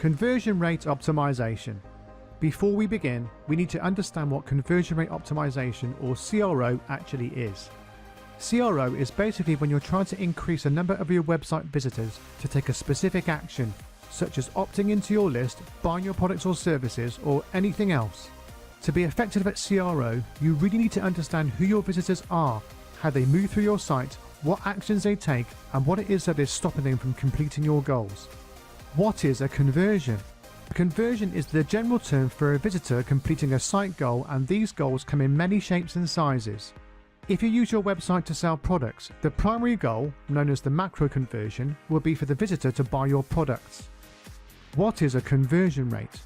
Conversion rate optimization. Before we begin, we need to understand what conversion rate optimization, or CRO, actually is. CRO is basically when you're trying to increase the number of your website visitors to take a specific action, such as opting into your list, buying your products or services, or anything else. To be effective at CRO, you really need to understand who your visitors are, how they move through your site, what actions they take, and what it is that is stopping them from completing your goals. What is a conversion? A conversion is the general term for a visitor completing a site goal, and these goals come in many shapes and sizes. If you use your website to sell products, the primary goal, known as the macro conversion, will be for the visitor to buy your products. What is a conversion rate?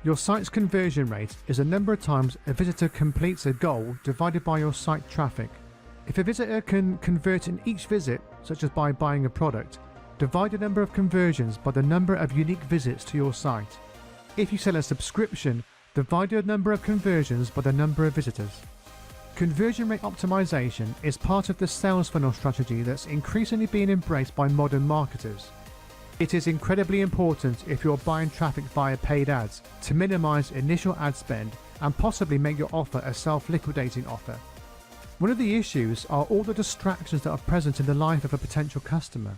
Your site's conversion rate is a number of times a visitor completes a goal divided by your site traffic. If a visitor can convert in each visit, such as by buying a product, divide the number of conversions by the number of unique visits to your site. If you sell a subscription, divide the number of conversions by the number of visitors. Conversion rate optimization is part of the sales funnel strategy that's increasingly being embraced by modern marketers. It is incredibly important if you're buying traffic via paid ads to minimize initial ad spend and possibly make your offer a self-liquidating offer. One of the issues are all the distractions that are present in the life of a potential customer.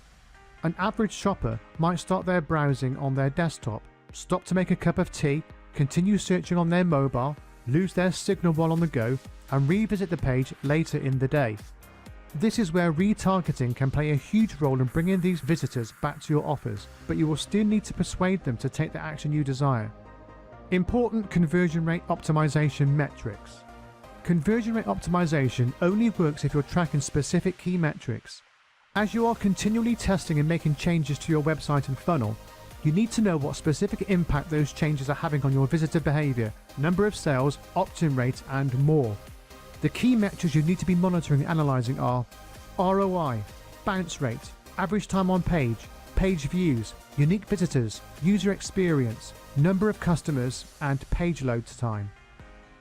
An average shopper might start their browsing on their desktop, stop to make a cup of tea, continue searching on their mobile, lose their signal while on the go, and revisit the page later in the day. This is where retargeting can play a huge role in bringing these visitors back to your offers, but you will still need to persuade them to take the action you desire. Important conversion rate optimization metrics. Conversion rate optimization only works if you're tracking specific key metrics. As you are continually testing and making changes to your website and funnel, you need to know what specific impact those changes are having on your visitor behavior, number of sales, opt-in rate, and more. The key metrics you need to be monitoring and analyzing are ROI, bounce rate, average time on page, page views, unique visitors, user experience, number of customers, and page load time.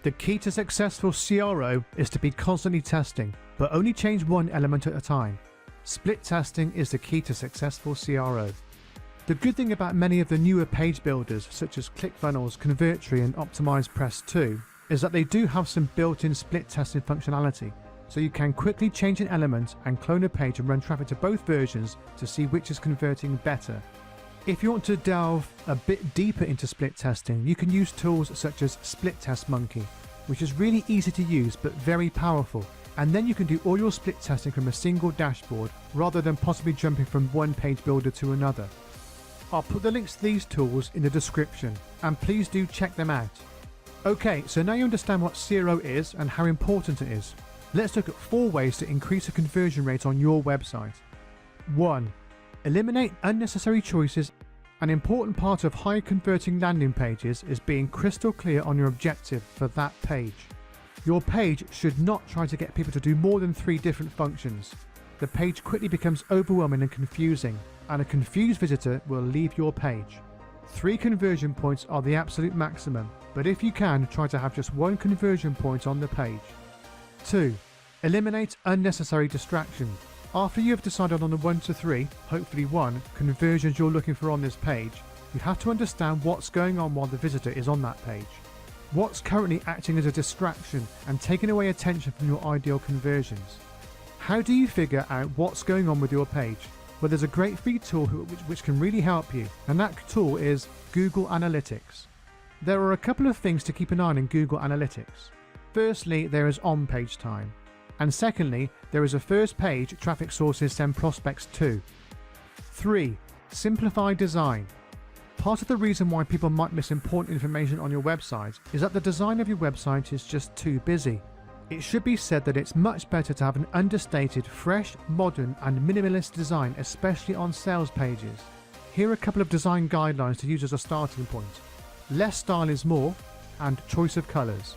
The key to successful CRO is to be constantly testing, but only change one element at a time. Split testing is the key to successful CRO. The good thing about many of the newer page builders such as ClickFunnels, Convertri and OptimizePress2 is that they do have some built-in split testing functionality, so you can quickly change an element and clone a page and run traffic to both versions to see which is converting better. If you want to delve a bit deeper into split testing, you can use tools such as Split Test Monkey, which is really easy to use but very powerful. And then you can do all your split testing from a single dashboard rather than possibly jumping from one page builder to another. I'll put the links to these tools in the description, and please do check them out. Okay, so now you understand what CRO is and how important it is. Let's look at 4 ways to increase the conversion rate on your website. 1. Eliminate unnecessary choices. An important part of high converting landing pages is being crystal clear on your objective for that page. Your page should not try to get people to do more than 3 different functions. The page quickly becomes overwhelming and confusing, and a confused visitor will leave your page. 3 conversion points are the absolute maximum, but if you can, try to have just 1 conversion point on the page. 2. Eliminate unnecessary distractions. After you have decided on the 1 to 3, hopefully 1, conversions you're looking for on this page, you have to understand what's going on while the visitor is on that page. What's currently acting as a distraction and taking away attention from your ideal conversions? How do you figure out what's going on with your page? Well, there's a great free tool which can really help you, and that tool is Google Analytics. There are a couple of things to keep an eye on in Google Analytics. Firstly, there is on-page time. And secondly, there is a first page traffic sources send prospects to. 3. Simplify design. Part of the reason why people might miss important information on your website is that the design of your website is just too busy. It should be said that it's much better to have an understated, fresh, modern and minimalist design, especially on sales pages. Here are a couple of design guidelines to use as a starting point. Less style is more, and choice of colours.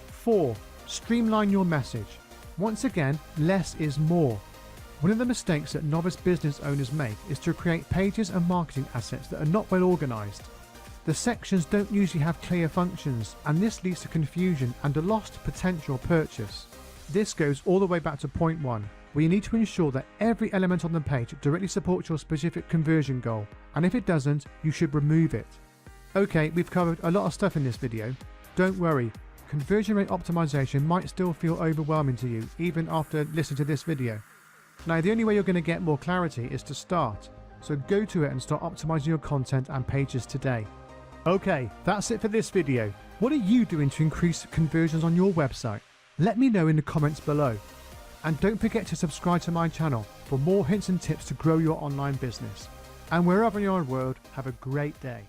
4. Streamline your message. Once again, less is more. One of the mistakes that novice business owners make is to create pages and marketing assets that are not well organised. The sections don't usually have clear functions, and this leads to confusion and a lost potential purchase. This goes all the way back to point 1, where you need to ensure that every element on the page directly supports your specific conversion goal, and if it doesn't, you should remove it. Okay, we've covered a lot of stuff in this video. Don't worry, conversion rate optimization might still feel overwhelming to you even after listening to this video. Now, the only way you're going to get more clarity is to start, so go to it and start optimizing your content and pages today. Okay, that's it for this video. What are you doing to increase conversions on your website? Let me know in the comments below. And don't forget to subscribe to my channel for more hints and tips to grow your online business. And wherever you are in the world, have a great day.